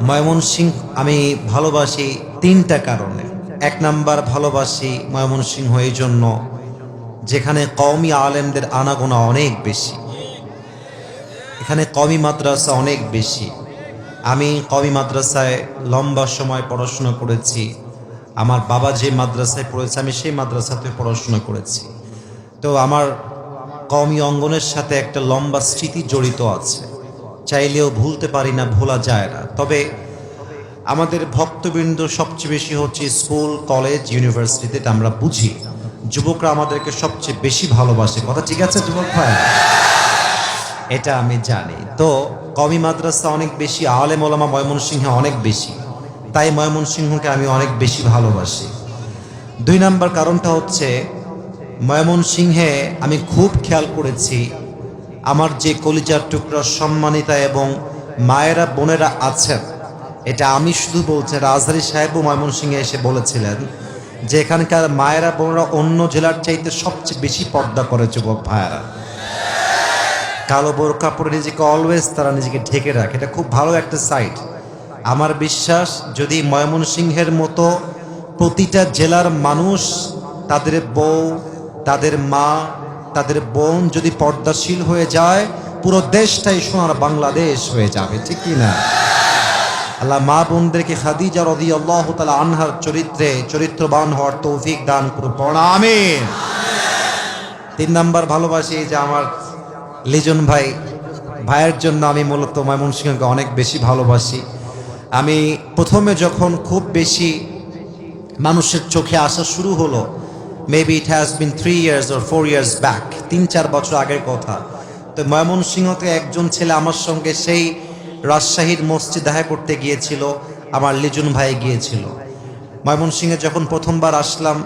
ময়মনসিংহ আমি ভালোবাসি তিনটা কারণে। এক নাম্বার, ভালোবাসি ময়মনসিংহ এই জন্য যেখানে কওমি আলেমদের আনাগোনা অনেক বেশি, এখানে কওমি মাদ্রাসা অনেক বেশি। আমি কওমি মাদ্রাসায় লম্বা সময় পড়াশোনা করেছি। আমার বাবা যে মাদ্রাসায় পড়েছে আমি সেই মাদ্রাসাতে পড়াশোনা করেছি। তো আমার কওমি অঙ্গনের সাথে একটা লম্বা স্মৃতি জড়িত আছে, চাইলেও ভুলতে পারি না, ভোলা যায় না। তবে আমাদের ভক্তবৃন্দ সবচেয়ে বেশি হচ্ছে স্কুল, কলেজ, ইউনিভার্সিটিতে, এটা আমরা বুঝি। যুবকরা আমাদেরকে সবচেয়ে বেশি ভালোবাসে, কথা ঠিক আছে যুবক ভাই? এটা আমি জানি। তো কওমি মাদ্রাসা অনেক বেশি, আলেম ওলামা ময়মনসিংহে অনেক বেশি, তাই ময়মনসিংহকে আমি অনেক বেশি ভালোবাসি। দুই নাম্বার কারণটা হচ্ছে ময়মনসিংহে আমি খুব খেয়াল করেছি আমার যে কলিজার টুকরা সম্মানিতা এবং মায়েরা বোনেরা আছেন, এটা আমি শুধু বলছি, রাজধানী সাহেবও ময়মনসিংহে এসে বলেছিলেন যে এখানকার মায়েরা বোনেরা অন্য জেলার চাইতে সবচেয়ে বেশি পর্দা করে যুবক ভাইয়েরা। কালো বোরকা পরে নিজেকে অলওয়েজ তারা নিজেকে ঢেকে রাখে, এটা খুব ভালো একটা সাইড। আমার বিশ্বাস যদি ময়মনসিংহের মতো প্রতিটা জেলার মানুষ, তাদের বউ, তাদের মা, তাদের বোন যদি পর্দাশীল হয়ে যায়, পুরো দেশটাই সোনার বাংলাদেশ হয়ে যাবে, ঠিক কি না? আল্লাহ মা বোনদেরকে খাদিজা রাদিয়াল্লাহু তাআলা আনহার চরিত্রে চরিত্রবান হওয়ার তৌফিক দান করুন, আমিন। তিন নাম্বার ভালোবাসি যে আমার লিজন ভাইয়ের জন্য আমি মূলত ময়মনসিংহকে অনেক বেশি ভালোবাসি। আমি প্রথমে যখন খুব বেশি মানুষের চোখে আসা শুরু হলো, maybe it has been 3 years or 4 years back, 3-4 বছর আগের কথা। তো ময়মনসিংহতে একজন ছেলে আমার সঙ্গে সেই রাজশাহীর মসজিদ দেখা করতে গিয়েছিল, আমার লিজন ভাই গিয়েছিল। ময়মনসিংহে যখন প্রথমবার আসলাম,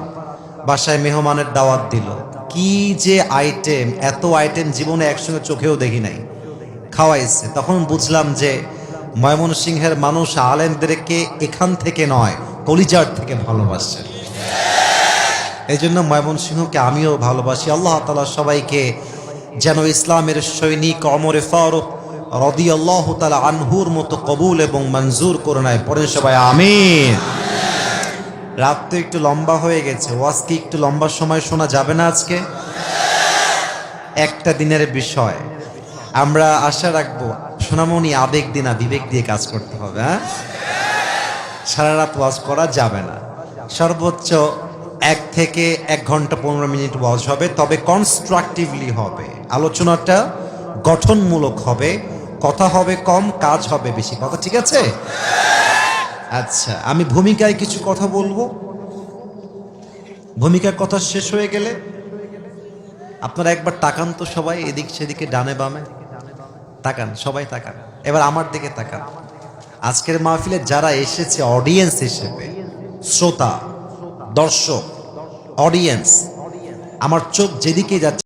বাসায় মেহমানের দাওয়াত দিল। কি যে আইটেম, এত আইটেম জীবনে একসঙ্গে চোখেও দেখি নাই, খাওয়াইছে। তখন বুঝলাম যে ময়মনসিংহের মানুষ আলেমদেরকে এখান থেকে নয়, কলিজার থেকে ভালোবাসে। এই জন্য ময়মনসিংহকে আমিও ভালোবাসি। আল্লাহ তাআলা সবাইকে যেন ইসলামের সৈনিক ওমরে ফারুক রাদিয়াল্লাহু তাআলা আনহুর মতো কবুল এবং মঞ্জুর করে নেয়। পড়েন সবাই আমিন। রাত তো একটু লম্বা হয়ে গেছে, ওয়াজ কি একটু লম্বা সময় শোনা যাবে না আজকে? একটা দিনের বিষয়, আমরা আশা রাখবো সোনামণি আবেগ দিনা বিবেক দিয়ে কাজ করতে হবে। হ্যাঁ, সারা রাত ওয়াজ করা যাবে না। সর্বোচ্চ 1 থেকে 1 ঘন্টা 15 মিনিট ওয়াজ হবে, তবে কনস্ট্রাকটিভলি হবে, আলোচনাটা গঠনমূলক হবে, কথা হবে কম, কাজ হবে বেশি, কথা ঠিক আছে? আচ্ছা, আমি ভূমিকায় কিছু কথা বলবো। ভূমিকার কথা শেষ হয়ে গেলে আপনারা একবার তাকান তো সবাই, এদিক সেদিকে, ডানে বামে তাকান, সবাই তাকান। এবার আমার দিকে তাকান। আজকের মাহফিলে যারা এসেছে অডিয়েন্স হিসেবে, শ্রোতা, দর্শক, অডিয়েন্স, আমার চোখ যেদিকে যাচ্ছে